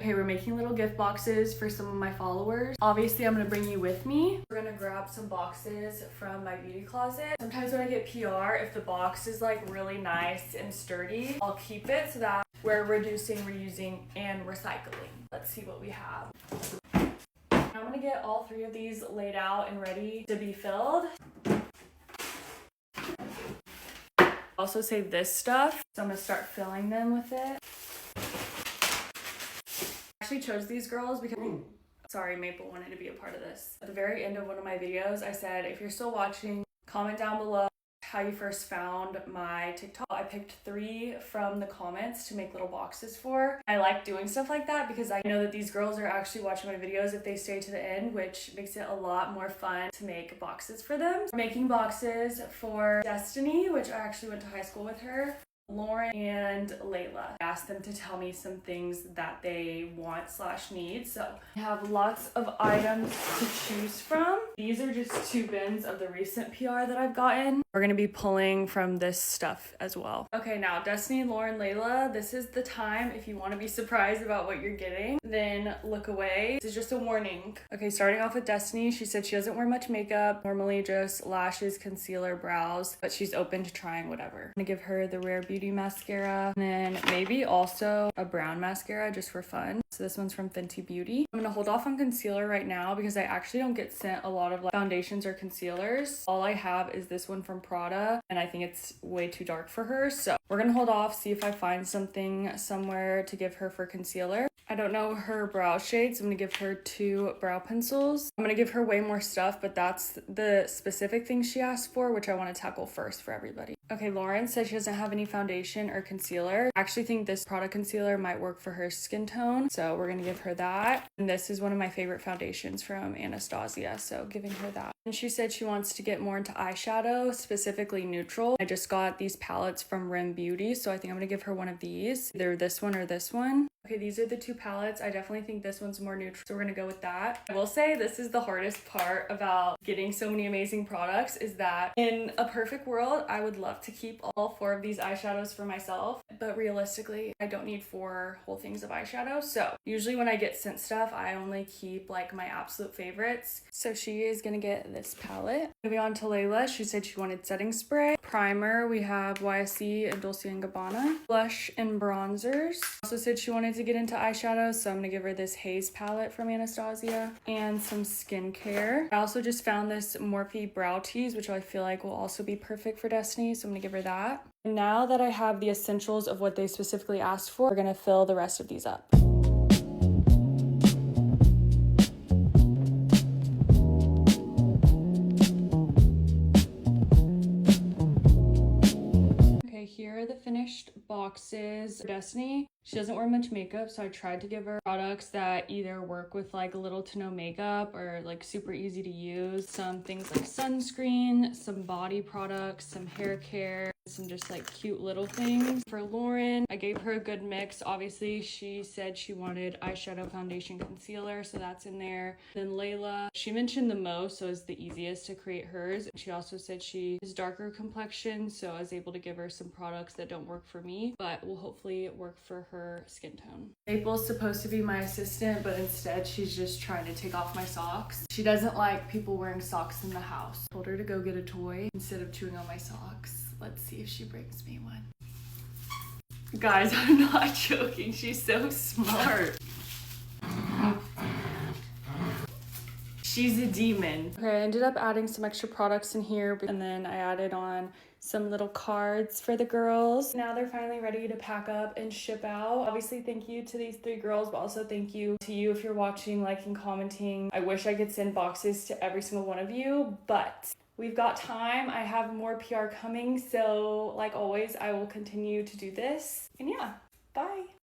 Okay, we're making little gift boxes for some of my followers. Obviously, I'm gonna bring you with me. We're gonna grab some boxes from my beauty closet. Sometimes when I get PR, if the box is like really nice and sturdy, I'll keep it so that we're reducing, reusing, and recycling. Let's see what we have. I'm gonna get all 3 of these laid out and ready to be filled. Also save this stuff, so I'm gonna start filling them with it. I actually chose these girls because sorry, Maple wanted to be a part of this. At the very end of one of my videos, I said, if you're still watching, comment down below how you first found my TikTok. I picked 3 from the comments to make little boxes for. I like doing stuff like that because I know that these girls are actually watching my videos if they stay to the end, which makes it a lot more fun to make boxes for them. We're making boxes for Destiny, which I actually went to high school with her, Lauren, and Layla. I asked them to tell me some things that they want/need. So I have lots of items to choose from. These are just 2 bins of the recent PR that I've gotten. We're gonna be pulling from this stuff as well. Okay, now Destiny, Lauren, Layla, this is the time. If you want to be surprised about what you're getting, then look away. This is just a warning. Okay, starting off with Destiny, she said she doesn't wear much makeup, normally just lashes, concealer, brows, but she's open to trying whatever. I'm gonna give her the Rare Beauty mascara, and then maybe also a brown mascara just for fun. So this one's from Fenty Beauty. I'm gonna hold off on concealer right now because I actually don't get sent a lot of like foundations or concealers. All I have is this one from Prada, and I think it's way too dark for her. So we're gonna hold off, see if I find something somewhere to give her for concealer. I don't know her brow shades. I'm gonna give her 2 brow pencils. I'm gonna give her way more stuff, but that's the specific thing she asked for, which I wanna tackle first for everybody. Okay, Lauren said she doesn't have any foundation or concealer. I actually think this product concealer might work for her skin tone, so we're gonna give her that. And this is one of my favorite foundations from Anastasia, so giving her that. And she said she wants to get more into eyeshadow, specifically neutral. I just got these palettes from Rim Beauty, so I think I'm gonna give her one of these, either this one or this one. Okay, these are the 2 palettes. I definitely think this one's more neutral, so we're gonna go with that. I will say this is the hardest part about getting so many amazing products, is that in a perfect world, I would love to keep all 4 of these eyeshadows for myself, but realistically, I don't need 4 whole things of eyeshadow. So usually when I get sent stuff, I only keep like my absolute favorites. So she is gonna get this palette. Moving on to Layla, she said she wanted setting spray. Primer, we have YSC and Dolce & Gabbana. Blush and bronzers. Also said she wanted to get into eyeshadow, so I'm gonna give her this Haze palette from Anastasia and some skincare. I also just found this Morphe brow tease, which I feel like will also be perfect for Destiny, so I'm gonna give her that. And now that I have the essentials of what they specifically asked for, we're gonna fill the rest of these up. Here are the finished boxes for Destiny. She doesn't wear much makeup, so I tried to give her products that either work with like little to no makeup or like super easy to use. Some things like sunscreen, some body products, some hair care, some just like cute little things. For Lauren, I gave her a good mix. Obviously, she said she wanted eyeshadow, foundation, concealer, so that's in there. Then Layla, she mentioned the most, so it's the easiest to create hers. She also said she is darker complexion, so I was able to give her some products that don't work for me, but will hopefully work for her skin tone. April's supposed to be my assistant, but instead she's just trying to take off my socks. She doesn't like people wearing socks in the house. Told her to go get a toy instead of chewing on my socks. Let's see if she brings me one. Guys, I'm not joking. She's so smart. She's a demon. Okay, I ended up adding some extra products in here, and then I added on some little cards for the girls. Now they're finally ready to pack up and ship out. Obviously, thank you to these 3 girls, but also thank you to you if you're watching, liking, commenting. I wish I could send boxes to every single one of you, but we've got time. I have more PR coming, so like always, I will continue to do this. And yeah, bye.